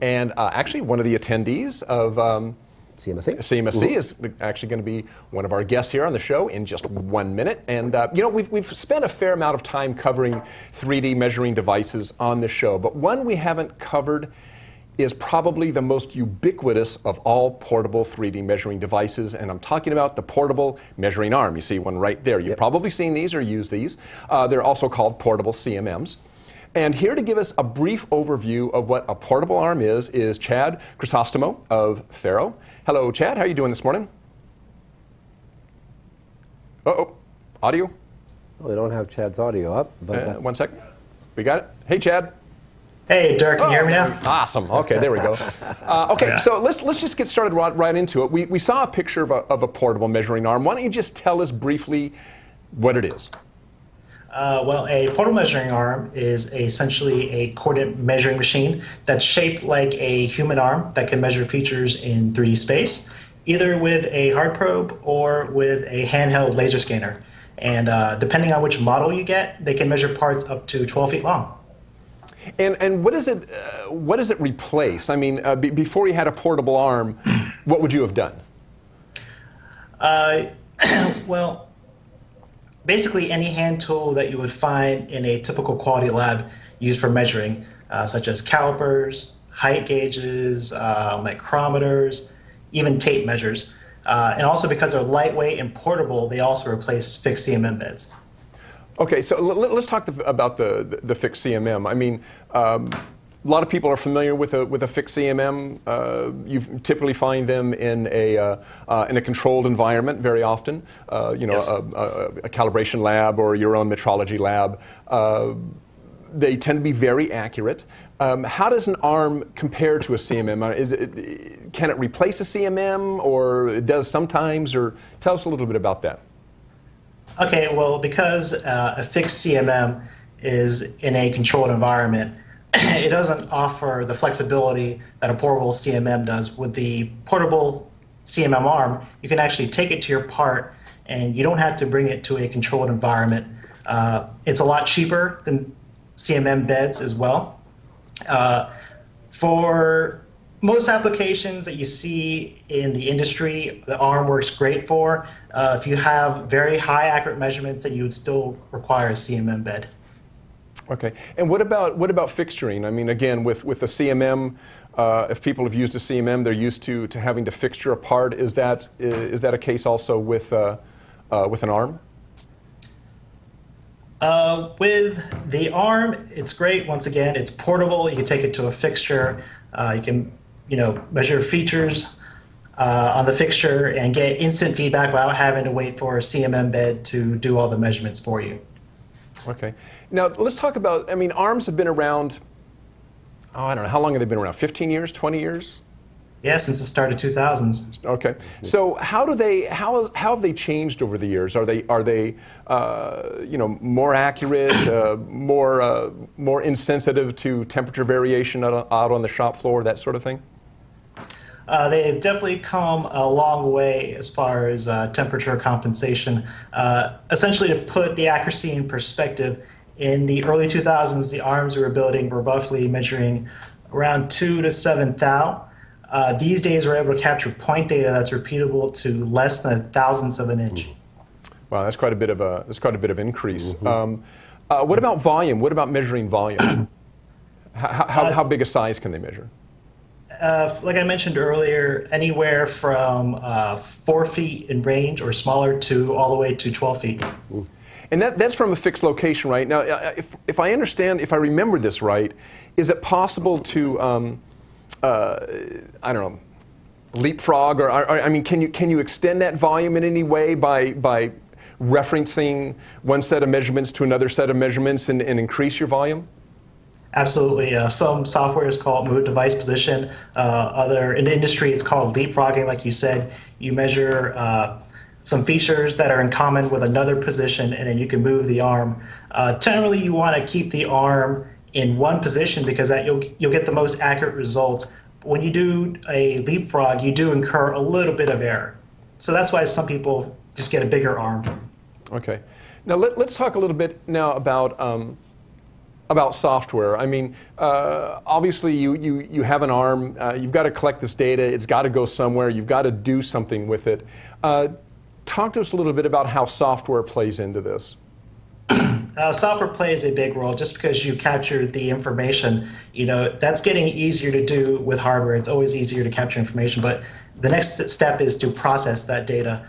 And actually, one of the attendees of CMSC is actually going to be one of our guests here on the show in just 1 minute. And you know, we've spent a fair amount of time covering 3D measuring devices on the show, but one we haven't covered is probably the most ubiquitous of all portable 3D measuring devices, and I'm talking about the portable measuring arm. You see one right there. You've probably seen these or used these. They're also called portable CMMs. And here to give us a brief overview of what a portable arm is Chad Crisostomo of FARO. Hello, Chad. How are you doing this morning? Uh-oh. Audio? Well, we don't have Chad's audio up. But 1 second. We got it? Hey, Chad. Hey, Dirk, can you hear me now? Awesome. Okay, there we go. Okay, so let's just get started right into it. We saw a picture of a portable measuring arm. Why don't you just tell us briefly what it is? Well, a portable measuring arm is essentially a coordinate measuring machine that's shaped like a human arm that can measure features in 3D space, either with a hard probe or with a handheld laser scanner. And depending on which model you get, they can measure parts up to 12 feet long. And what does it replace? I mean, before you had a portable arm, what would you have done? Well, basically any hand tool that you would find in a typical quality lab used for measuring, such as calipers, height gauges, micrometers, even tape measures. And also because they're lightweight and portable, they also replace fixed CMM beds. Okay, so let's talk about the fixed CMM. I mean, a lot of people are familiar with a fixed CMM. You typically find them in a controlled environment very often. You know, yes. a calibration lab or your own metrology lab. They tend to be very accurate. How does an arm compare to a CMM? Can it replace a CMM, or it does sometimes? Or tell us a little bit about that. Okay, well, because a fixed CMM is in a controlled environment, it doesn't offer the flexibility that a portable CMM does. With the portable CMM arm, you can actually take it to your part, and you don't have to bring it to a controlled environment. It's a lot cheaper than CMM beds as well. For most applications that you see in the industry, the arm works great for. If you have very high accurate measurements, then you would still require a CMM bed. Okay, and what about fixturing? I mean, again, with a CMM, if people have used a CMM, they're used to having to fixture a part. Is that a case also with an arm? With the arm, it's great. Once again, it's portable. You can take it to a fixture. You can, measure features on the fixture and get instant feedback without having to wait for a CMM bed to do all the measurements for you. Okay. Now, let's talk about, I mean, arms have been around, I don't know, how long have they been around? 15 years, 20 years? Yeah, since the start of 2000s. Okay. So how have they changed over the years? Are they more accurate, more insensitive to temperature variation out on the shop floor, that sort of thing? They've definitely come a long way as far as temperature compensation. Essentially, to put the accuracy in perspective, in the early 2000s, the arms we were building were roughly measuring around 2 to 7 thou. These days, we're able to capture point data that's repeatable to less than a thousandth of an inch. Wow, that's quite a bit of increase. Mm-hmm. What about volume? What about measuring volume? How big a size can they measure? Like I mentioned earlier, anywhere from 4 feet in range or smaller to all the way to 12 feet. And that's from a fixed location, right? Now, if I understand, if I remember this right, is it possible to, I don't know, leapfrog, or I mean, can you extend that volume in any way by referencing one set of measurements to another set of measurements and increase your volume? Absolutely. Some software is called move device position. In the industry, it's called leapfrogging. Like you said, you measure some features that are in common with another position, and then you can move the arm. Generally, you want to keep the arm in one position because that you'll get the most accurate results. But when you do a leapfrog, you do incur a little bit of error. So that's why some people just get a bigger arm. Okay. Now let's talk a little bit now about about software. I mean, obviously you have an arm, you've got to collect this data, it's got to go somewhere, you've got to do something with it. Talk to us a little bit about how software plays into this. Software plays a big role. Just because you capture the information, that's getting easier to do with hardware. It's always easier to capture information, but the next step is to process that data.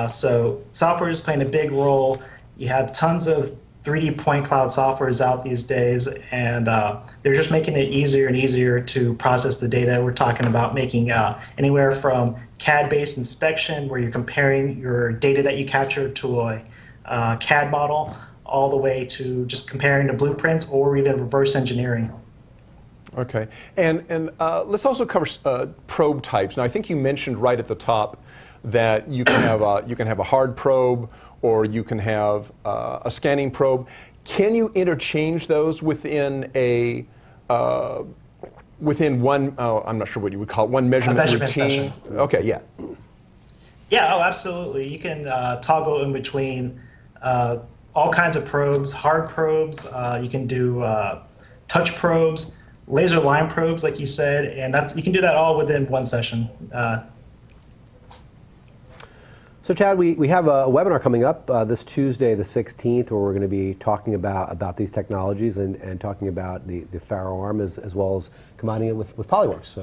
So software is playing a big role. You have tons of 3D point cloud softwares out these days, and they're just making it easier and easier to process the data. We're talking about making anywhere from CAD-based inspection, where you're comparing your data that you captured to a CAD model, all the way to just comparing to blueprints or even reverse engineering. Okay, and let's also cover probe types. Now, I think you mentioned right at the top that you can have a hard probe, or you can have a scanning probe. Can you interchange those within a within one? I'm not sure what you would call it. One measurement routine. Session. Okay, yeah. Yeah, oh, absolutely. You can toggle in between all kinds of probes, hard probes. You can do touch probes, laser line probes, like you said, and you can do that all within one session. So Chad, we have a webinar coming up this Tuesday, the 16th, where we're going to be talking about these technologies and talking about the FARO arm as well as combining it with Polyworks.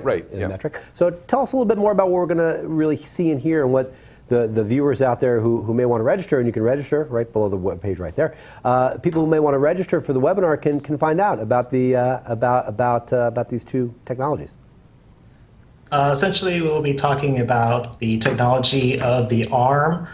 Right. In metric. So tell us a little bit more about what we're going to really see and hear, and what the viewers out there who may want to register, and you can register right below the web page right there. People who may want to register for the webinar can find out about the about these two technologies. Essentially, we'll be talking about the technology of the ARM,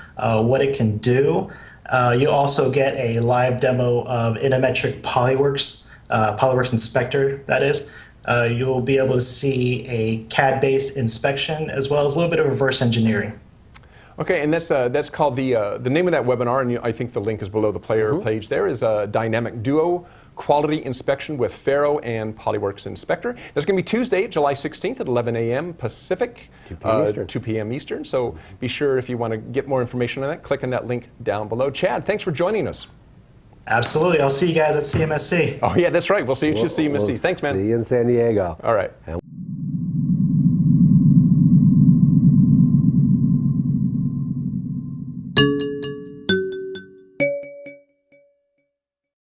what it can do. You'll also get a live demo of Inometric Polyworks, Polyworks Inspector, that is. You'll be able to see a CAD-based inspection, as well as a little bit of reverse engineering. Okay, and that's called the name of that webinar, and I think the link is below the player page there, is Dynamic Duo Quality Inspection with FARO and Polyworks Inspector. That's going to be Tuesday, July 16th at 11 a.m. Pacific, 2 p.m. Eastern. So be sure, if you want to get more information on that, click on that link down below. Chad, thanks for joining us. Absolutely. I'll see you guys at CMSC. Oh, yeah, that's right. We'll see you at CMSC. Thanks, man. See you in San Diego. All right. And